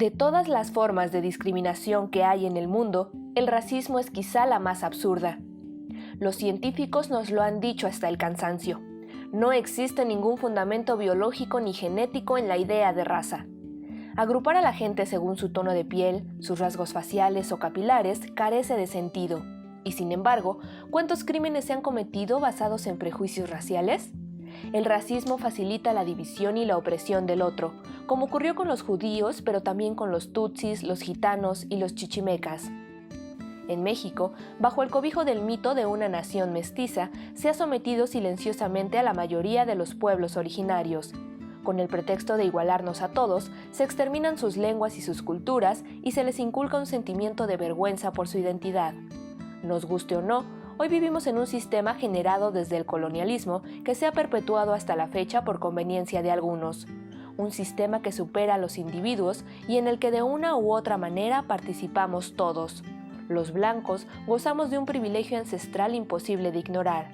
De todas las formas de discriminación que hay en el mundo, el racismo es quizá la más absurda. Los científicos nos lo han dicho hasta el cansancio. No existe ningún fundamento biológico ni genético en la idea de raza. Agrupar a la gente según su tono de piel, sus rasgos faciales o capilares carece de sentido. Y sin embargo, ¿cuántos crímenes se han cometido basados en prejuicios raciales? El racismo facilita la división y la opresión del otro, como ocurrió con los judíos, pero también con los tutsis, los gitanos y los chichimecas. En México, bajo el cobijo del mito de una nación mestiza, se ha sometido silenciosamente a la mayoría de los pueblos originarios. Con el pretexto de igualarnos a todos, se exterminan sus lenguas y sus culturas y se les inculca un sentimiento de vergüenza por su identidad. Nos guste o no, hoy vivimos en un sistema generado desde el colonialismo que se ha perpetuado hasta la fecha por conveniencia de algunos. Un sistema que supera a los individuos y en el que de una u otra manera participamos todos. Los blancos gozamos de un privilegio ancestral imposible de ignorar.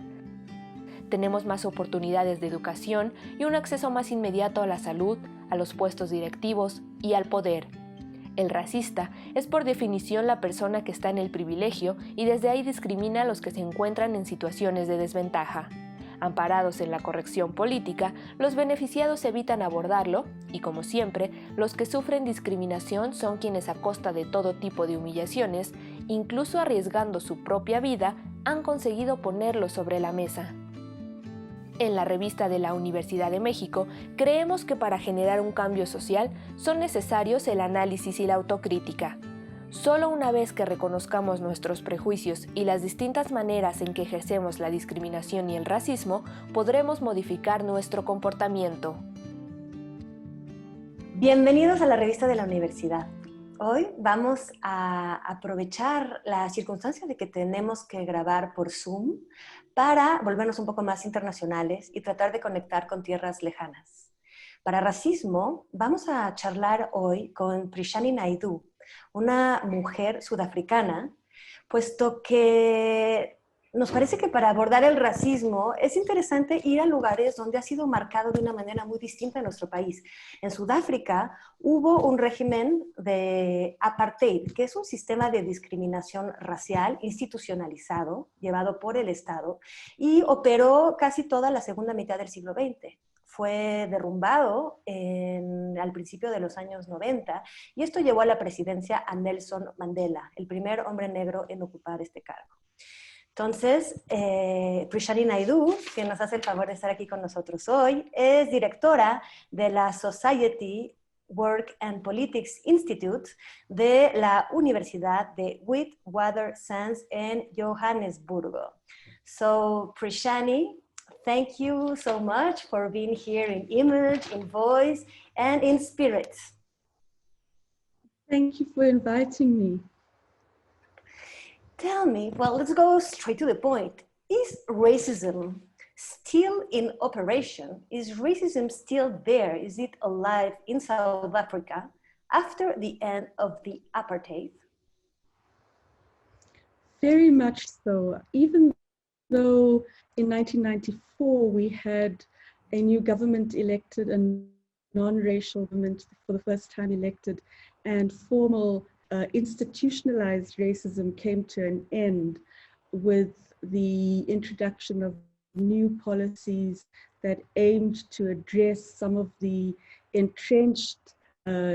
Tenemos más oportunidades de educación y un acceso más inmediato a la salud, a los puestos directivos y al poder. El racista es por definición la persona que está en el privilegio y desde ahí discrimina a los que se encuentran en situaciones de desventaja. Amparados en la corrección política, los beneficiados evitan abordarlo y, como siempre, los que sufren discriminación son quienes a costa de todo tipo de humillaciones, incluso arriesgando su propia vida, han conseguido ponerlo sobre la mesa. En la Revista de la Universidad de México, creemos que para generar un cambio social son necesarios el análisis y la autocrítica. Solo una vez que reconozcamos nuestros prejuicios y las distintas maneras en que ejercemos la discriminación y el racismo, podremos modificar nuestro comportamiento. Bienvenidos a la Revista de la Universidad. Hoy vamos a aprovechar la circunstancia de que tenemos que grabar por Zoom para volvernos un poco más internacionales y tratar de conectar con tierras lejanas. Para racismo, vamos a charlar hoy con Prishani Naidoo, una mujer sudafricana, puesto que nos parece que para abordar el racismo es interesante ir a lugares donde ha sido marcado de una manera muy distinta en nuestro país. En Sudáfrica hubo un régimen de Apartheid, que es un sistema de discriminación racial institucionalizado, llevado por el Estado, y operó casi toda la segunda mitad del siglo XX. Fue derrumbado al principio de los años 90 y esto llevó a la presidencia a Nelson Mandela, el primer hombre negro en ocupar este cargo. Entonces, Prishani Naidoo, que nos hace el favor de estar aquí con nosotros hoy, es directora de la Society Work and Politics Institute de la Universidad de Witwatersrand en Johannesburgo. So, Prishani, thank you so much for being here in image, in voice, and in spirit. Thank you for inviting me. Tell me, well, let's go straight to the point. Is racism still in operation? Is racism still there? Is it alive in South Africa after the end of the apartheid? Very much so. Even though in 1994 we had a new government elected, a non-racial government for the first time elected, and formal institutionalized racism came to an end with the introduction of new policies that aimed to address some of the entrenched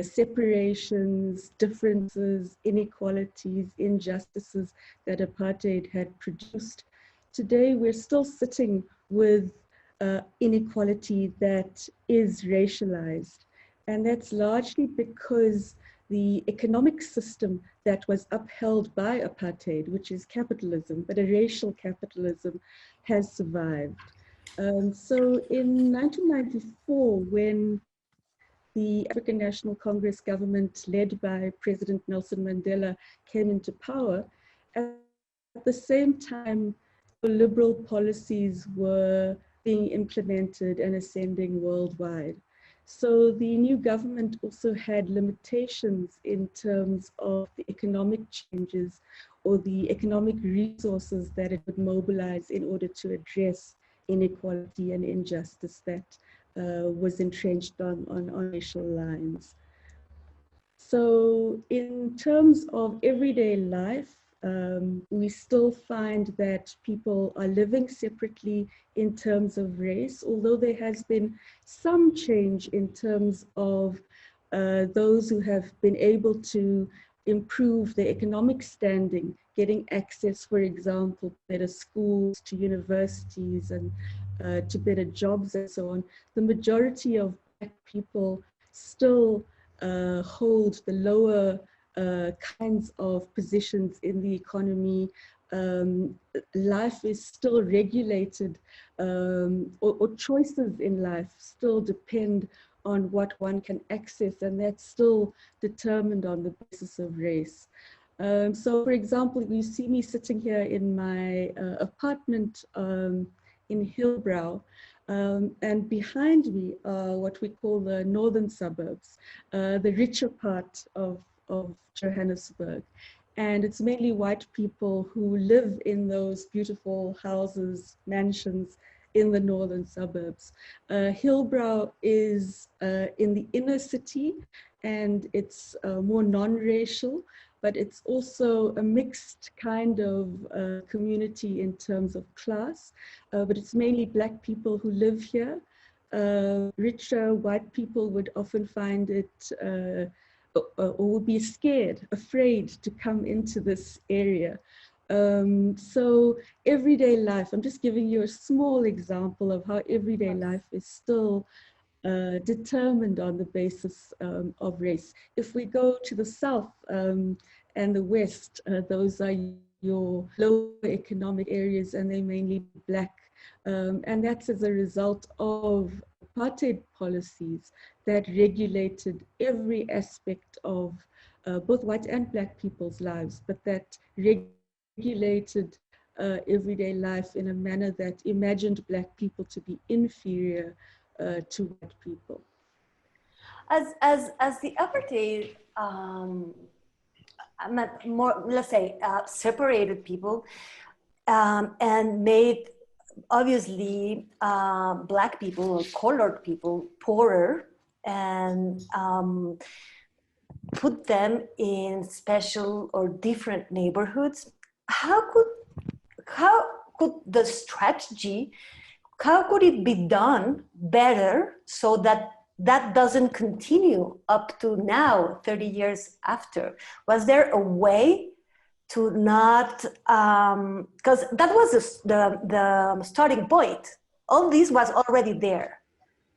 separations, differences, inequalities, injustices that apartheid had produced. Today, we're still sitting with inequality that is racialized. And that's largely because the economic system that was upheld by apartheid, which is capitalism, but a racial capitalism, has survived. So in 1994, when the African National Congress government led by President Nelson Mandela came into power, at the same time, liberal policies were being implemented and ascending worldwide. So the new government also had limitations in terms of the economic changes or the economic resources that it would mobilize in order to address inequality and injustice that was entrenched on racial lines. So in terms of everyday life, we still find that people are living separately in terms of race, although there has been some change in terms of those who have been able to improve their economic standing, getting access, for example, to better schools, to universities, and to better jobs and so on. The majority of Black people still hold the lower kinds of positions in the economy. Life is still regulated, or choices in life still depend on what one can access, and that's still determined on the basis of race. So, for example, you see me sitting here in my apartment in Hillbrow, and behind me are what we call the northern suburbs, the richer part of Johannesburg. And it's mainly white people who live in those beautiful houses, mansions in the northern suburbs. Hillbrow is in the inner city, and it's more non-racial, but it's also a mixed kind of community in terms of class, but it's mainly Black people who live here. Richer white people would often find it, or would be scared, afraid to come into this area. So everyday life, I'm just giving you a small example of how everyday life is still determined on the basis of race. If we go to the south and the west, those are your lower economic areas, and they're mainly Black. And that's as a result of apartheid policies that regulated every aspect of both white and Black people's lives, but that regulated everyday life in a manner that imagined Black people to be inferior to white people. As the apartheid, more, let's say, separated people and made obviously Black people or colored people poorer, and put them in special or different neighborhoods. How could the strategy, how could it be done better so that that doesn't continue up to now, 30 years after? Was there a way to not, because that was the starting point. All this was already there.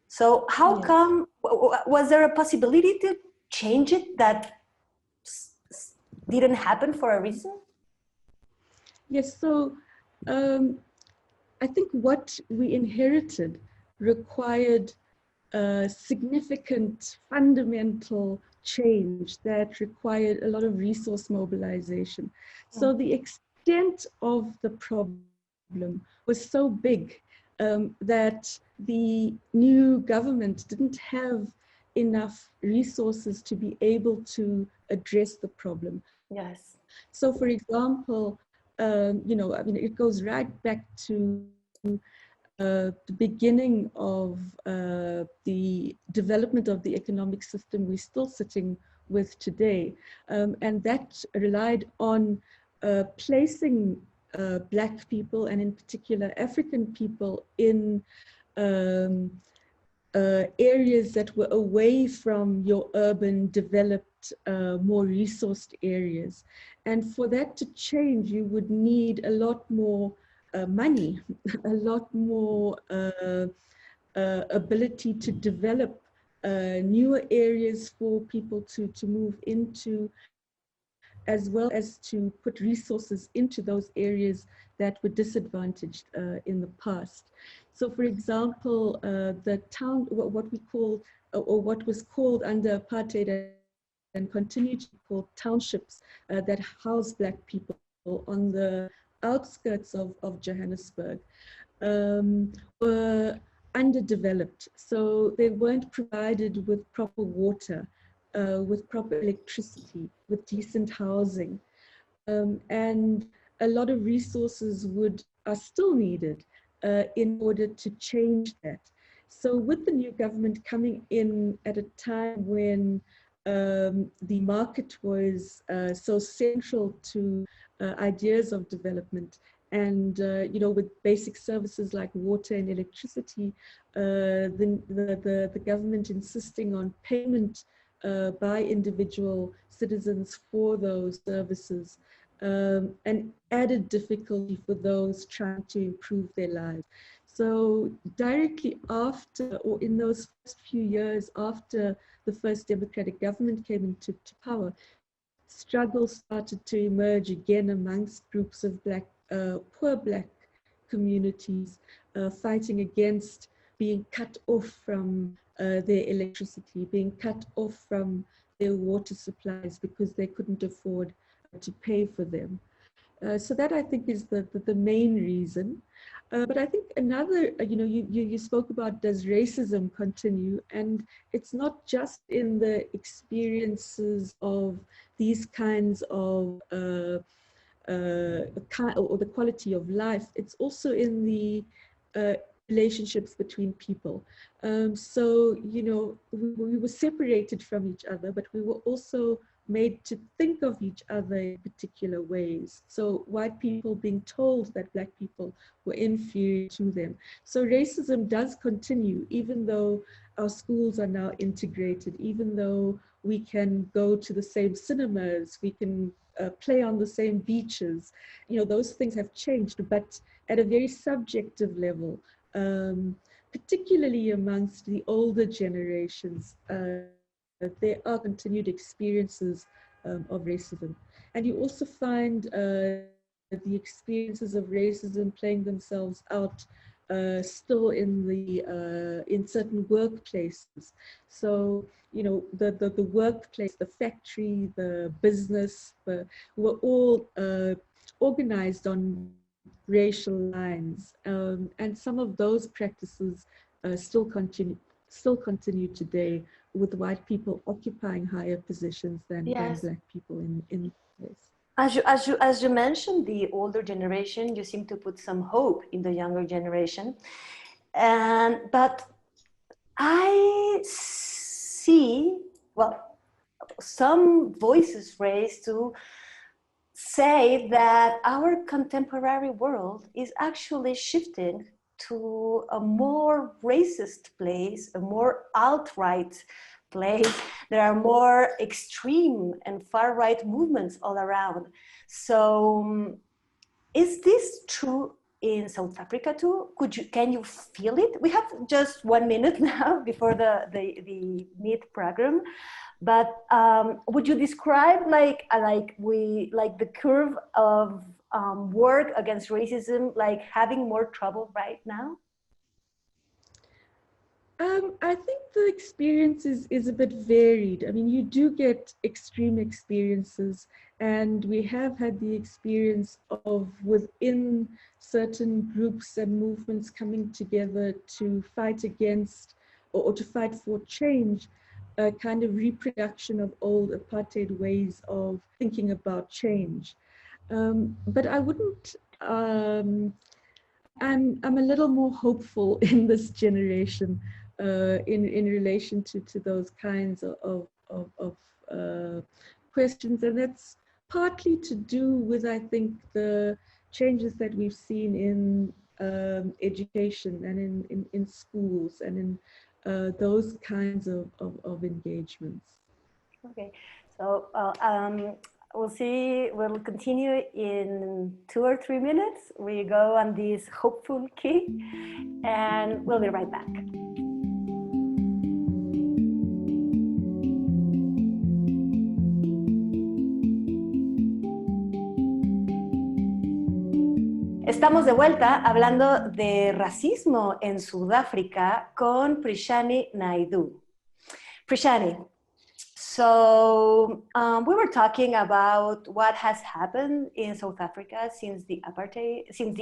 So how come, was there a possibility to change it that didn't happen for a reason? Yes, so I think what we inherited required significant fundamental change that required a lot of resource mobilization. So the extent of the problem was so big that the new government didn't have enough resources to be able to address the problem. Yes. So for example, you know, I mean, it goes right back to the beginning of the development of the economic system we're still sitting with today. And that relied on placing Black people, and in particular African people, in areas that were away from your urban, developed, more resourced areas. And for that to change, you would need a lot more money, a lot more ability to develop newer areas for people to move into, as well as to put resources into those areas that were disadvantaged in the past. So for example, the town, what we call, or what was called under apartheid and continue to be called townships that house Black people on the outskirts of Johannesburg, were underdeveloped. So they weren't provided with proper water, with proper electricity, with decent housing. And a lot of resources are still needed in order to change that. So with the new government coming in at a time when the market was so central to ideas of development. And, with basic services like water and electricity, the government insisting on payment by individual citizens for those services, and added difficulty for those trying to improve their lives. So directly after, or in those first few years after the first democratic government came into power, struggles started to emerge again amongst groups of poor Black communities, fighting against being cut off from their electricity, being cut off from their water supplies because they couldn't afford to pay for them. So that, I think, is the main reason. But I think another, you spoke about, does racism continue? And it's not just in the experiences of these kinds of, or the quality of life, it's also in the relationships between people. So, we were separated from each other, but we were also made to think of each other in particular ways. So white people being told that Black people were inferior to them. So racism does continue, even though our schools are now integrated, even though we can go to the same cinemas, we can play on the same beaches. Those things have changed, but at a very subjective level, particularly amongst the older generations, there are continued experiences of racism. And you also find the experiences of racism playing themselves out still in certain workplaces. So, the workplace, the factory, the business, were all organized on racial lines. And some of those practices still continue today, with white people occupying higher positions than Black people in place. As you mentioned, the older generation, you seem to put some hope in the younger generation. But I see, some voices raised to say that our contemporary world is actually shifting to a more racist place, a more alt-right place. There are more extreme and far-right movements all around. So is this true in South Africa too? Can you feel it? We have just 1 minute now before the meet program. But would you describe the curve of work against racism, like having more trouble right now? I think the experience is a bit varied. I mean, you do get extreme experiences, and we have had the experience of within certain groups and movements coming together to fight against or to fight for change, a kind of reproduction of old apartheid ways of thinking about change. But I wouldn't, I'm a little more hopeful in this generation in relation to those kinds of questions. And that's partly to do with, I think, the changes that we've seen in education and in schools and in those kinds of engagements. Okay, so we'll continue in 2 or 3 minutes. We go on this hopeful kick, and we'll be right back. Estamos de vuelta hablando de racismo en Sudáfrica con Prishani Naidoo. Prishani, so we were talking about what has happened in South Africa since the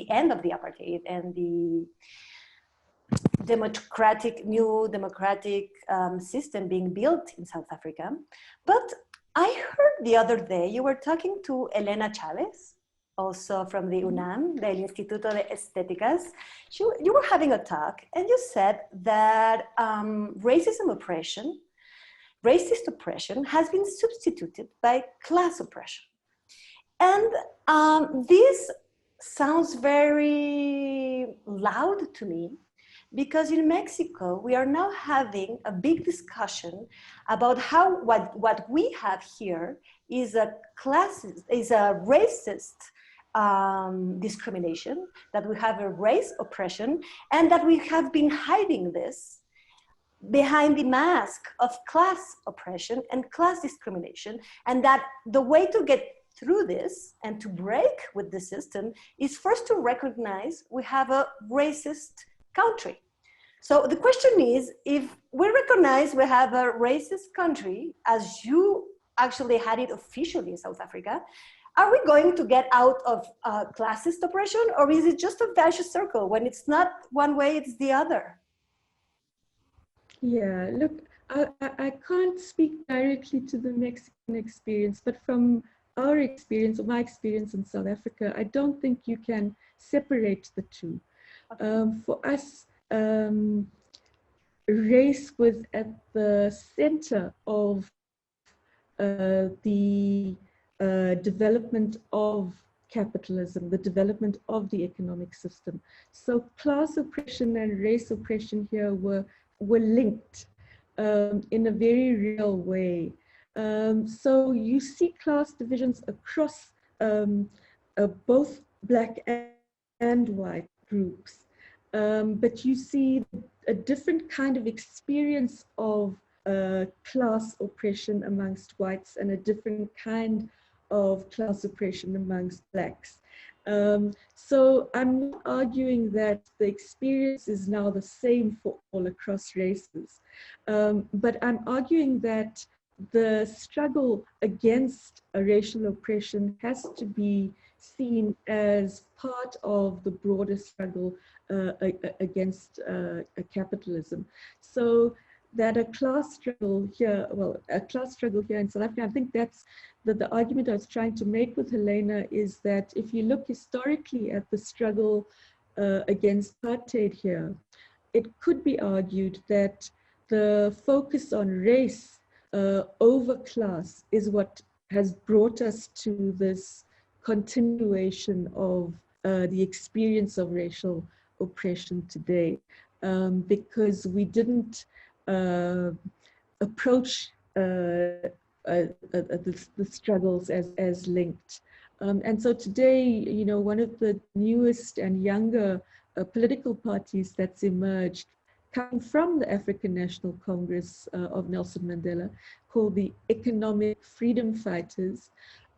end of the apartheid and the new democratic system being built in South Africa. But I heard the other day you were talking to Elena Chavez, also from the UNAM, del Instituto de Estéticas. You were having a talk, and you said that racism oppression racist oppression has been substituted by class oppression. And this sounds very loud to me, because in Mexico, we are now having a big discussion about how what we have here is a racist discrimination, that we have a race oppression, and that we have been hiding this behind the mask of class oppression and class discrimination, and that the way to get through this and to break with the system is first to recognize we have a racist country. So the question is, if we recognize we have a racist country, as you actually had it officially in South Africa, are we going to get out of classist oppression, or is it just a vicious circle? When it's not one way, it's the other. Yeah, look, I can't speak directly to the Mexican experience, but from our experience, or my experience in South Africa, I don't think you can separate the two. Okay. For us, race was at the center of the development of capitalism, the development of the economic system. So class oppression and race oppression here were linked in a very real way. So you see class divisions across both Black and white groups, but you see a different kind of experience of class oppression amongst whites and a different kind of class oppression amongst Blacks. So I'm not arguing that the experience is now the same for all across races, but I'm arguing that the struggle against a racial oppression has to be seen as part of the broader struggle against capitalism. So that a class struggle here in South Africa, I think that's the argument I was trying to make with Helena, is that if you look historically at the struggle against apartheid here, it could be argued that the focus on race over class is what has brought us to this continuation of the experience of racial oppression today, because we didn't approach the struggles as linked. And so today, you know, one of the newest and younger political parties that's emerged, coming from the African National Congress of Nelson Mandela, called the Economic Freedom Fighters,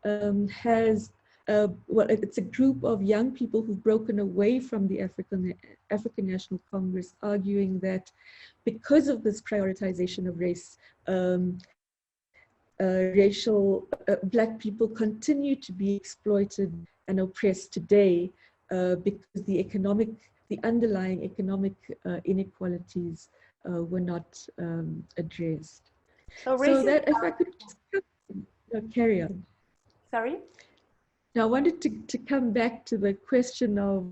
has well, it's a group of young people who've broken away from the African National Congress, arguing that because of this prioritization of race, Black people continue to be exploited and oppressed today because the underlying economic inequalities were not addressed. So that, if I could carry on. Sorry? Now, I wanted to come back to the question of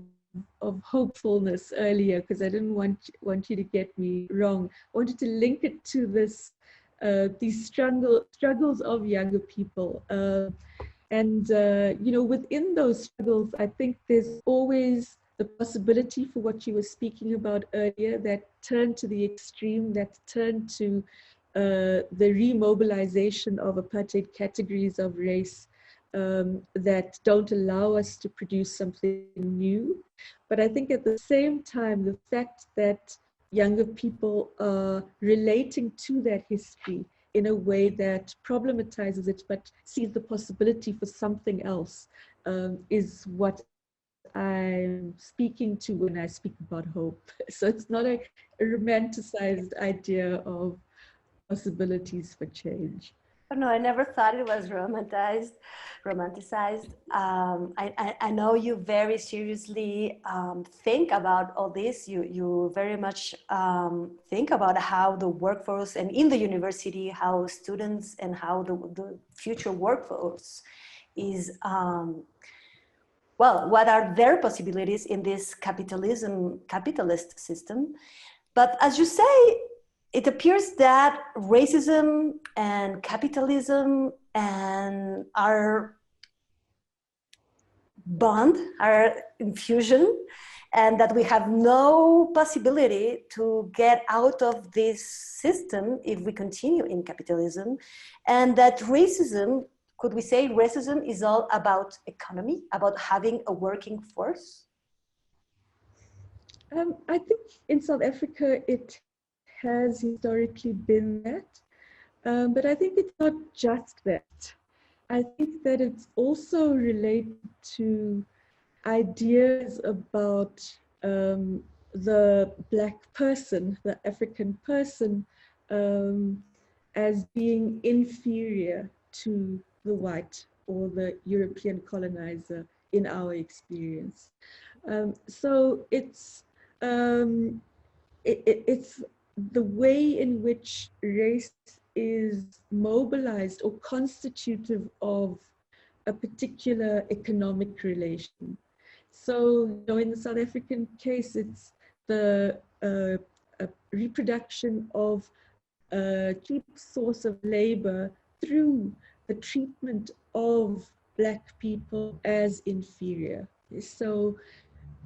hopefulness earlier, because I didn't want you to get me wrong. I wanted to link it to this these struggles of younger people, and you know, within those struggles, I think there's always the possibility for what you were speaking about earlier, that turn to the extreme, that turn to the remobilization of apartheid categories of race. That don't allow us to produce something new. But I think at the same time, the fact that younger people are relating to that history in a way that problematizes it, but sees the possibility for something else, is what I'm speaking to when I speak about hope. So it's not a romanticized idea of possibilities for change. Oh, no, I never thought it was romanticized. I know you very seriously think about all this. You very much think about how the workforce, and in the university, how students and how the future workforce is, well, what are their possibilities in this capitalist system. But as you say, it appears that racism and capitalism and our bond, our infusion, and that we have no possibility to get out of this system if we continue in capitalism, and that racism, could we say racism is all about economy, about having a working force? I think in South Africa it has historically been that, but I think it's not just that. I think that it's also related to ideas about the Black person, the African person, as being inferior to the white or the European colonizer in our experience. So it's the way in which race is mobilized or constitutive of a particular economic relation. So, you know, in the South African case, it's the reproduction of a cheap source of labor through the treatment of Black people as inferior. So,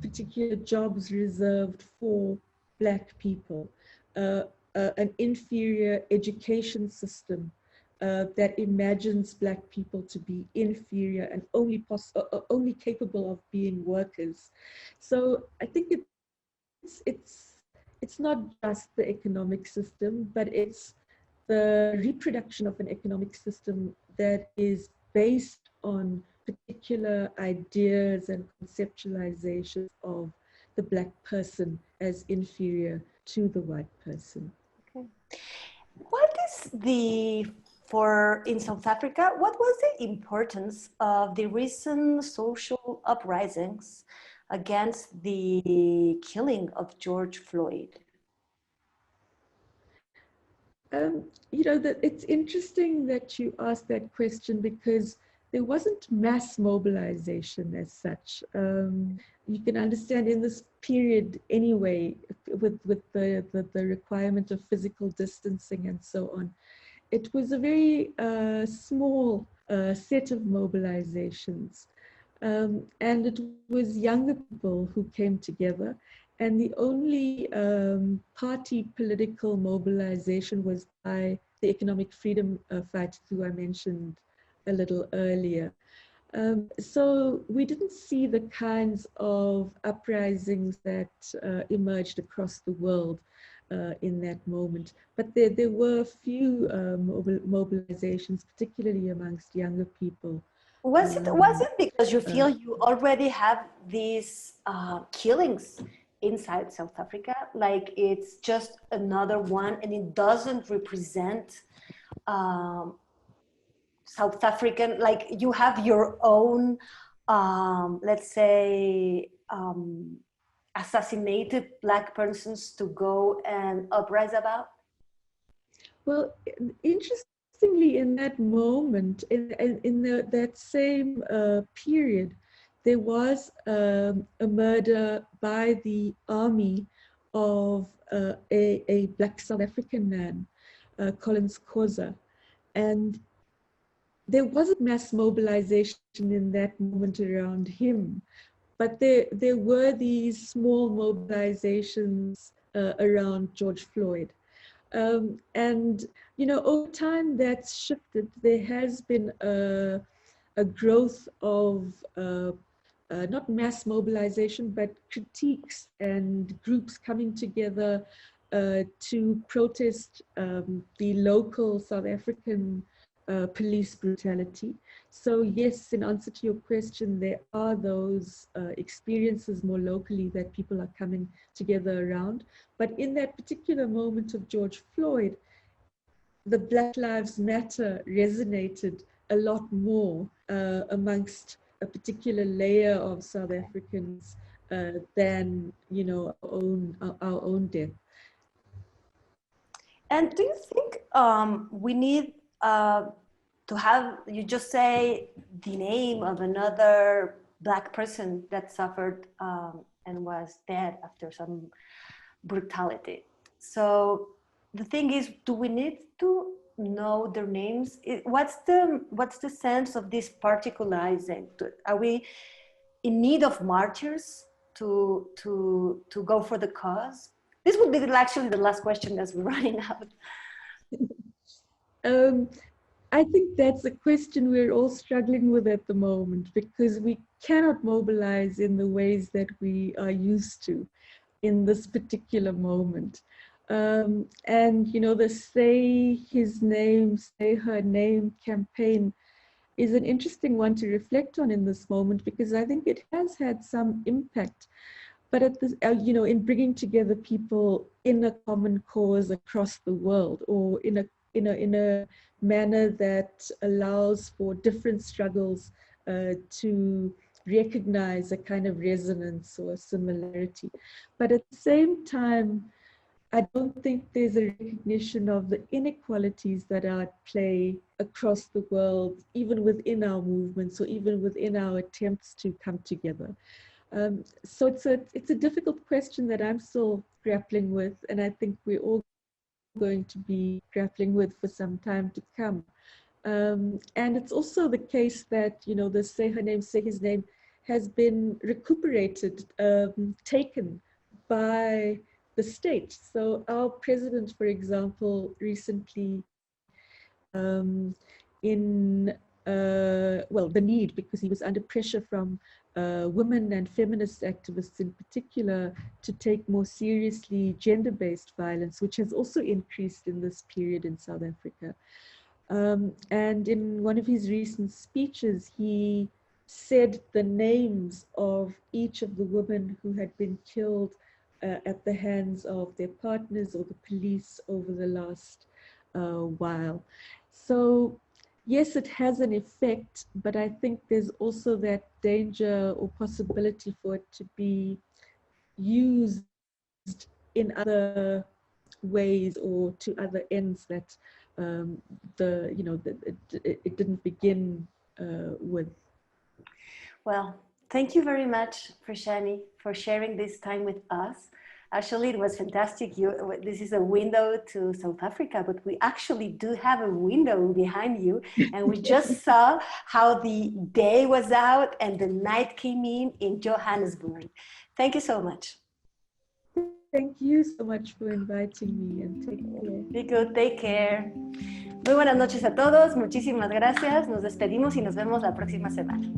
particular jobs reserved for Black people, an inferior education system that imagines Black people to be inferior and only capable of being workers. So I think it's not just the economic system, but it's the reproduction of an economic system that is based on particular ideas and conceptualizations of the Black person as inferior to the white person. Okay. What is in South Africa, what was the importance of the recent social uprisings against the killing of George Floyd? You know, that it's interesting that you asked that question because there wasn't mass mobilization as such. You can understand in this period anyway, with the requirement of physical distancing and so on, it was a very small set of mobilizations. And it was younger people who came together. And the only party political mobilization was by the economic freedom fighters who I mentioned a little earlier. So we didn't see the kinds of uprisings that emerged across the world in that moment. But there were a few mobilizations, particularly amongst younger people. Was it because you feel you already have these killings inside South Africa? Like it's just another one and it doesn't represent South African, like you have your own, let's say, assassinated Black persons to go and uprise about? Well, interestingly, in that moment, that same period, there was a murder by the army of a Black South African man, Collins Khoza. And there wasn't mass mobilization in that moment around him, but there were these small mobilizations around George Floyd. And, you know, over time that's shifted. There has been a growth of not mass mobilization, but critiques and groups coming together to protest the local South African police brutality. So yes, in answer to your question, there are those experiences more locally that people are coming together around. But in that particular moment of George Floyd, the Black Lives Matter resonated a lot more amongst a particular layer of South Africans than, you know, our own death. And do you think we need to have, you just say the name of another Black person that suffered and was dead after some brutality. So the thing is, do we need to know their names? What's the sense of this particularizing? Are we in need of martyrs to go for the cause? This would be actually the last question as we're running out. I think that's a question we're all struggling with at the moment, because we cannot mobilize in the ways that we are used to in this particular moment. And, you know, the Say His Name, Say Her Name campaign is an interesting one to reflect on in this moment, because I think it has had some impact. But at this, you know, in bringing together people in a common cause across the world, or in a manner that allows for different struggles to recognize a kind of resonance or a similarity. But at the same time, I don't think there's a recognition of the inequalities that are at play across the world, even within our movements or even within our attempts to come together. So it's a difficult question that I'm still grappling with, and I think we're all going to be grappling with for some time to come. And it's also the case that, you know, the Say Her Name, Say His Name has been recuperated, taken by the state. So our president, for example, recently the need, because he was under pressure from women and feminist activists in particular, to take more seriously gender-based violence, which has also increased in this period in South Africa. And in one of his recent speeches, he said the names of each of the women who had been killed at the hands of their partners or the police over the last while. So yes, it has an effect, but I think there's also that danger or possibility for it to be used in other ways or to other ends that it didn't begin with. Well, thank you very much, Prishani, for sharing this time with us. Actually, it was fantastic. This is a window to South Africa, but we actually do have a window behind you. And we just saw how the day was out and the night came in Johannesburg. Thank you so much. Thank you so much for inviting me, and take care. Be good, take care. Muy buenas noches a todos, muchísimas gracias. Nos despedimos y nos vemos la próxima semana.